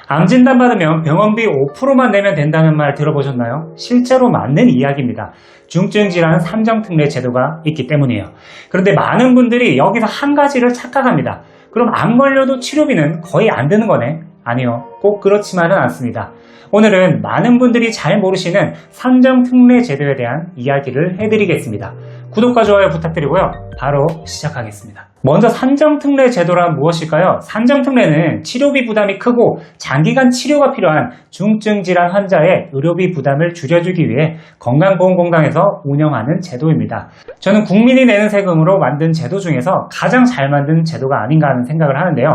암 진단받으면 병원비 5%만 내면 된다는 말 들어보셨나요? 실제로 맞는 이야기입니다. 중증 질환 산정특례 제도가 있기 때문이에요. 그런데 많은 분들이 여기서 한 가지를 착각합니다. 그럼 안 걸려도 치료비는 거의 안 드는 거네? 아니요, 꼭 그렇지만은 않습니다. 오늘은 많은 분들이 잘 모르시는 산정특례 제도에 대한 이야기를 해드리겠습니다. 구독과 좋아요 부탁드리고요. 바로 시작하겠습니다. 먼저 산정특례 제도란 무엇일까요? 산정특례는 치료비 부담이 크고 장기간 치료가 필요한 중증 질환 환자의 의료비 부담을 줄여주기 위해 건강보험공단에서 운영하는 제도입니다. 저는 국민이 내는 세금으로 만든 제도 중에서 가장 잘 만든 제도가 아닌가 하는 생각을 하는데요.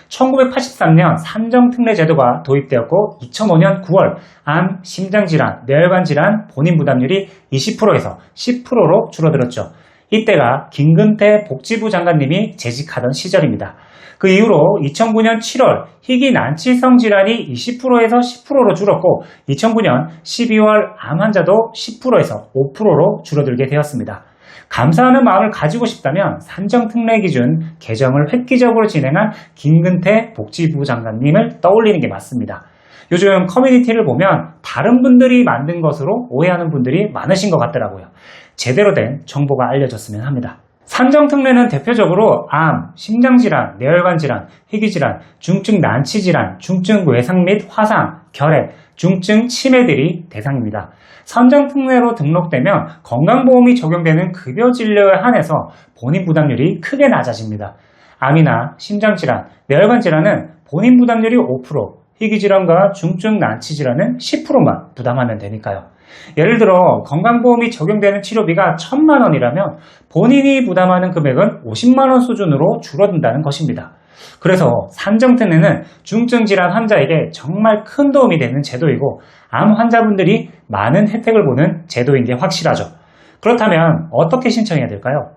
1983년 산정특례 제도가 도입되었고 2005년 9월 암, 심장질환, 뇌혈관 질환 본인 부담률이 20%에서 10%로 줄어들었죠. 이때가 김근태 복지부 장관님이 재직하던 시절입니다. 그 이후로 2009년 7월 희귀 난치성 질환이 20%에서 10%로 줄었고 2009년 12월 암 환자도 10%에서 5%로 줄어들게 되었습니다. 감사하는 마음을 가지고 싶다면 산정특례 기준 개정을 획기적으로 진행한 김근태 복지부 장관님을 떠올리는 게 맞습니다. 요즘 커뮤니티를 보면 다른 분들이 만든 것으로 오해하는 분들이 많으신 것 같더라고요. 제대로 된 정보가 알려졌으면 합니다. 산정특례는 대표적으로 암, 심장질환, 뇌혈관 질환, 희귀질환, 중증 난치질환, 중증 외상 및 화상, 결핵, 중증 치매들이 대상입니다. 산정특례로 등록되면 건강보험이 적용되는 급여 진료에 한해서 본인 부담률이 크게 낮아집니다. 암이나 심장질환, 뇌혈관 질환은 본인 부담률이 5%, 희귀질환과 중증 난치질환은 10%만 부담하면 되니까요. 예를 들어 건강보험이 적용되는 치료비가 1,000만 원이라면 본인이 부담하는 금액은 50만 원 수준으로 줄어든다는 것입니다. 그래서 산정특례는 중증질환 환자에게 정말 큰 도움이 되는 제도이고 암 환자분들이 많은 혜택을 보는 제도인 게 확실하죠. 그렇다면 어떻게 신청해야 될까요?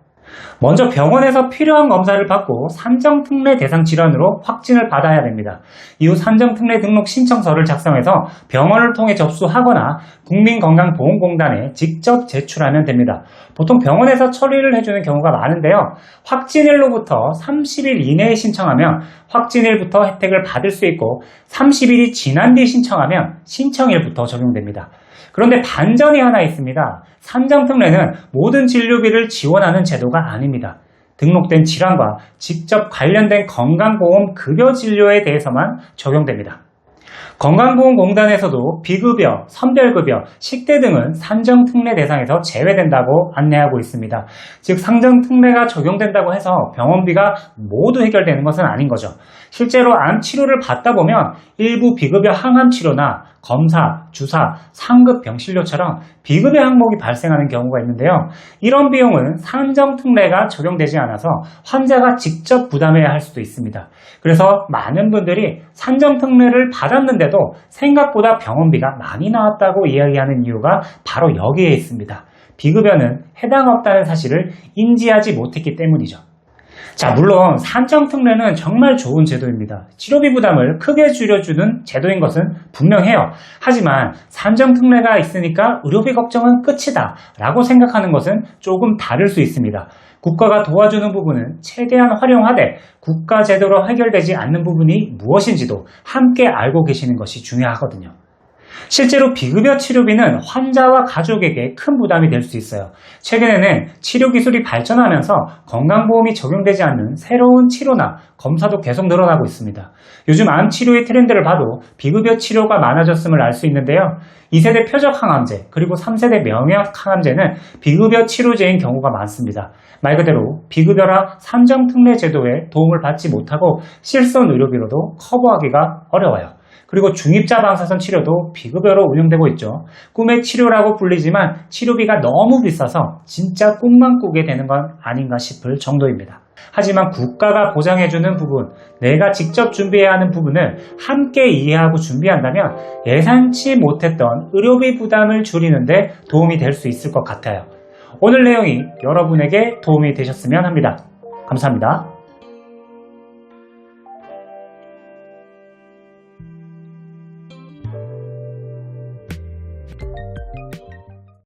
먼저 병원에서 필요한 검사를 받고 산정특례 대상 질환으로 확진을 받아야 됩니다. 이후 산정특례 등록 신청서를 작성해서 병원을 통해 접수하거나 국민건강보험공단에 직접 제출하면 됩니다. 보통 병원에서 처리를 해주는 경우가 많은데요. 확진일로부터 30일 이내에 신청하면 확진일부터 혜택을 받을 수 있고 30일이 지난 뒤 신청하면 신청일부터 적용됩니다. 그런데 반전이 하나 있습니다. 산정특례는 모든 진료비를 지원하는 제도가 아닙니다. 등록된 질환과 직접 관련된 건강보험 급여 진료에 대해서만 적용됩니다. 건강보험공단에서도 비급여, 선별급여, 식대 등은 산정특례 대상에서 제외된다고 안내하고 있습니다. 즉 산정특례가 적용된다고 해서 병원비가 모두 해결되는 것은 아닌 거죠. 실제로 암 치료를 받다 보면 일부 비급여 항암 치료나 검사, 주사, 상급 병실료처럼 비급여 항목이 발생하는 경우가 있는데요. 이런 비용은 산정특례가 적용되지 않아서 환자가 직접 부담해야 할 수도 있습니다. 그래서 많은 분들이 산정특례를 받았는데도 생각보다 병원비가 많이 나왔다고 이야기하는 이유가 바로 여기에 있습니다. 비급여는 해당 없다는 사실을 인지하지 못했기 때문이죠. 자, 물론 산정특례는 정말 좋은 제도입니다. 치료비 부담을 크게 줄여주는 제도인 것은 분명해요. 하지만 산정특례가 있으니까 의료비 걱정은 끝이다 라고 생각하는 것은 조금 다를 수 있습니다. 국가가 도와주는 부분은 최대한 활용하되 국가 제도로 해결되지 않는 부분이 무엇인지도 함께 알고 계시는 것이 중요하거든요. 실제로 비급여 치료비는 환자와 가족에게 큰 부담이 될 수 있어요. 최근에는 치료 기술이 발전하면서 건강보험이 적용되지 않는 새로운 치료나 검사도 계속 늘어나고 있습니다. 요즘 암 치료의 트렌드를 봐도 비급여 치료가 많아졌음을 알 수 있는데요. 2세대 표적 항암제 그리고 3세대 명약 항암제는 비급여 치료제인 경우가 많습니다. 말 그대로 비급여라 산정특례 제도에 도움을 받지 못하고 실손 의료비로도 커버하기가 어려워요. 그리고 중입자 방사선 치료도 비급여로 운영되고 있죠. 꿈의 치료라고 불리지만 치료비가 너무 비싸서 진짜 꿈만 꾸게 되는 건 아닌가 싶을 정도입니다. 하지만 국가가 보장해주는 부분, 내가 직접 준비해야 하는 부분을 함께 이해하고 준비한다면 예상치 못했던 의료비 부담을 줄이는데 도움이 될 수 있을 것 같아요. 오늘 내용이 여러분에게 도움이 되셨으면 합니다. 감사합니다.